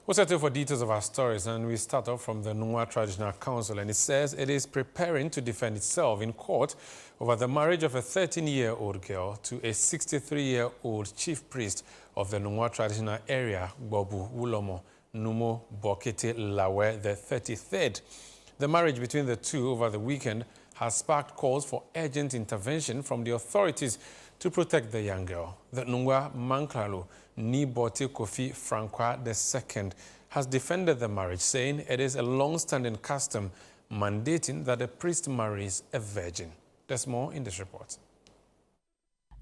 We'll settle for details of our stories, and we start off from the Nungua Traditional Council, and it says it is preparing to defend itself in court over the marriage of a 13-year-old girl to a 63-year-old chief priest of the Nungua Traditional Area, Bobu Wulomo Numo Bokete Lawe the 33rd. The marriage between the two over the weekend has sparked calls for urgent intervention from the authorities to protect the young girl. The Nungua Manklalo Nibote Kofi Francois II has defended the marriage, saying it is a long-standing custom mandating that a priest marries a virgin. There's more in this report.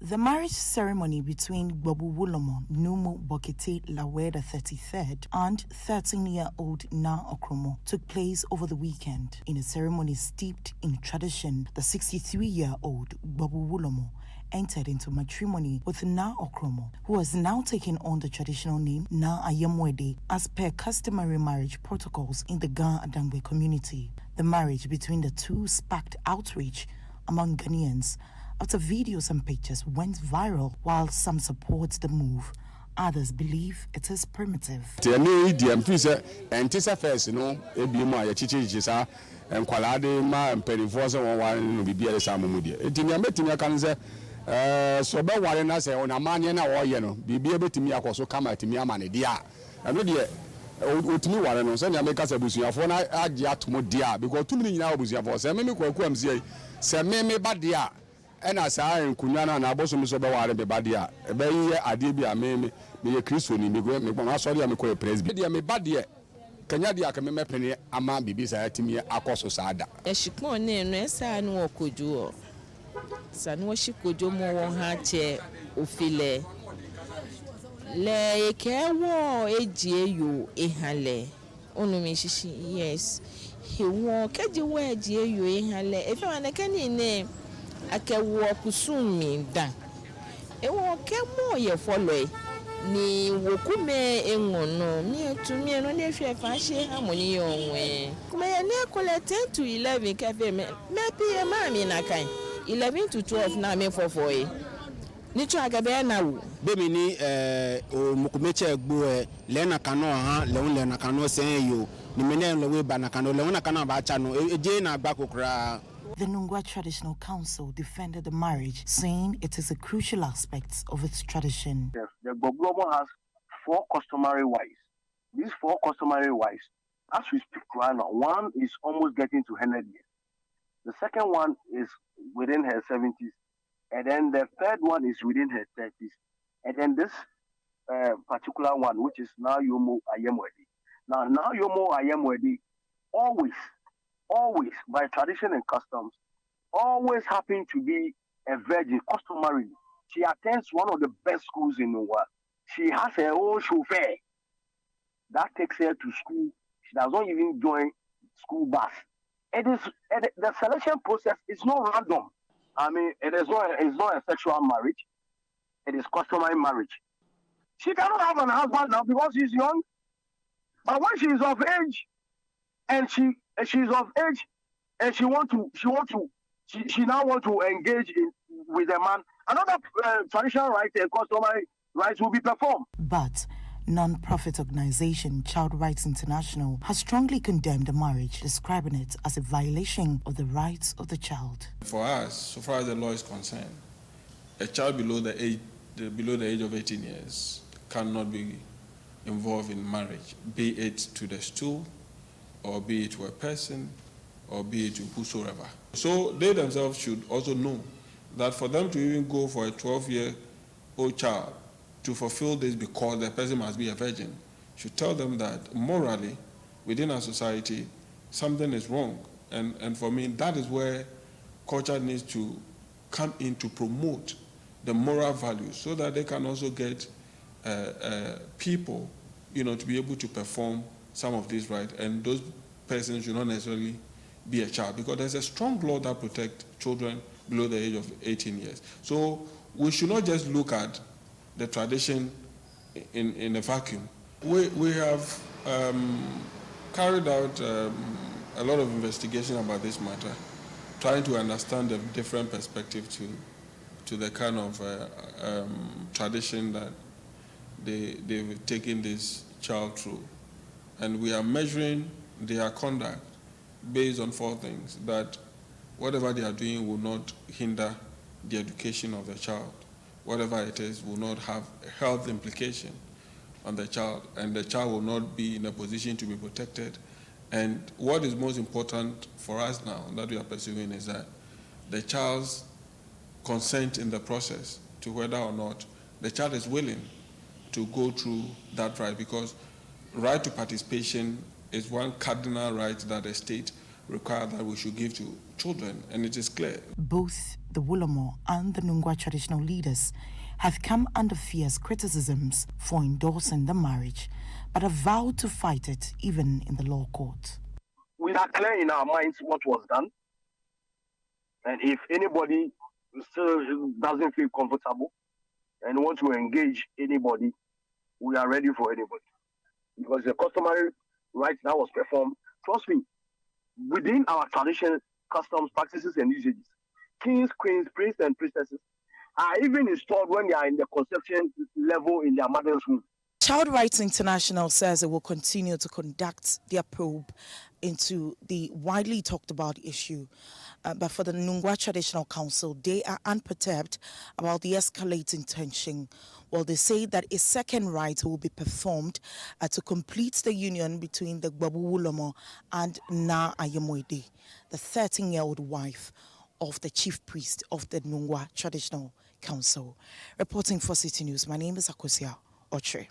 The marriage ceremony between Bobu Wulomo Numo Bokete Lawe the 33rd and 13-year-old Na Okromo took place over the weekend. In a ceremony steeped in tradition, the 63-year-old Bobu Wulomo entered into matrimony with Na Okromo, who has now taken on the traditional name Na Ayemwede as per customary marriage protocols in the Ga Adangbe community. The marriage between the two sparked outrage among Ghanaians after videos and pictures went viral. While some support the move, others believe it is primitive. So be ware na say on amanye na wo ye no bibia betimi akoso kama timi amane dia eno de otimi ware no se na meka se busuafo na age atomo dia because tumi nyina obusuafo se me kwaku am se me ba dia ena saa enkunya na abosom so be ware be ba dia e be ye ade bi a me ye kristo ni me gbon asori am ko presby dia me ba dia kanya dia ka me mepene ama bibi sa timi akoso saada e shikmo ne no esa no okoju Sanwa shikojo mo won ha che ofile le kewo ejieyo ehale onumi shishi yes he wo keje wo ejieyo ehale efe wana kani ne akewo kusumi da ewo kemo ye follow ni wokume enwono mi etumi no ne hwe fa hye harmony onwe kuma ye ne kole 10 to 11 cafe me pie mami na kan 11 to 12 na me fofoe ni tu agabe na wo be mi ni o mukumeche egbo le na kanu ha le na kanu sen yo ni me ne lo we ba na kanu le na kanu ba cha no eje na agba kokra. The Nungua Traditional Council defended the marriage, saying it is a crucial aspect of its tradition. Yes, the Bobu has 4 customary wives. These 4 customary wives, as we speak right now, one is almost getting to 100 years. The second one is within her 70s, and then the third one is within her 30s, and then this particular one, which is now Yomo Ayemwedi. Now Yomo Ayemwedi, always by tradition and customs, always happen to be a virgin customarily. She attends one of the best schools in the world. She has her own chauffeur that takes her to school. She does not even join school bus. The selection process is not random. I mean, it's not a sexual marriage. It is customary marriage. She cannot have an husband now because she's young. But when she is of age, and she now want to engage with a man, another traditional right and customary rights will be performed. But non-profit organization Child Rights International has strongly condemned the marriage, describing it as a violation of the rights of the child. For us, so far as the law is concerned, a child below the age of 18 years cannot be involved in marriage, be it to the stool, or be it to a person, or be it to whosoever. So they themselves should also know that for them to even go for a 12-year-old child to fulfill this because the person must be a virgin, should tell them that morally, within our society, something is wrong. And for me, that is where culture needs to come in to promote the moral values so that they can also get people, to be able to perform some of these rights. And those persons should not necessarily be a child because there's a strong law that protects children below the age of 18 years. So we should not just look at the tradition in a vacuum. We have carried out a lot of investigation about this matter, trying to understand the different perspective to the kind of tradition that they've taken this child through. And we are measuring their conduct based on 4 things: that whatever they are doing will not hinder the education of the child, whatever it is will not have a health implication on the child, and the child will not be in a position to be protected. And what is most important for us now that we are pursuing is that the child's consent in the process to whether or not the child is willing to go through that right, because right to participation is one cardinal right that the state requires that we should give to children, and it is clear. Both the Wolomo and the Nungua traditional leaders have come under fierce criticisms for endorsing the marriage, but have vowed to fight it even in the law court. We are clear in our minds what was done, and if anybody still doesn't feel comfortable and wants to engage anybody, we are ready for anybody. Because the customary right that was performed, trust me, within our tradition, customs, practices, and usages, kings, queens, priests, and priestesses are even installed when they are in the conception level in their mother's womb. Child Rights International says it will continue to conduct their probe into the widely talked about issue. But for the Nungua Traditional Council, they are unperturbed about the escalating tension. Well, they say that a second rite will be performed to complete the union between the Gbabu Wulomo and Na Ayemwede, the 13-year-old wife of the chief priest of the Nungua Traditional Council. Reporting for Citi News, my name is Akosia Otre.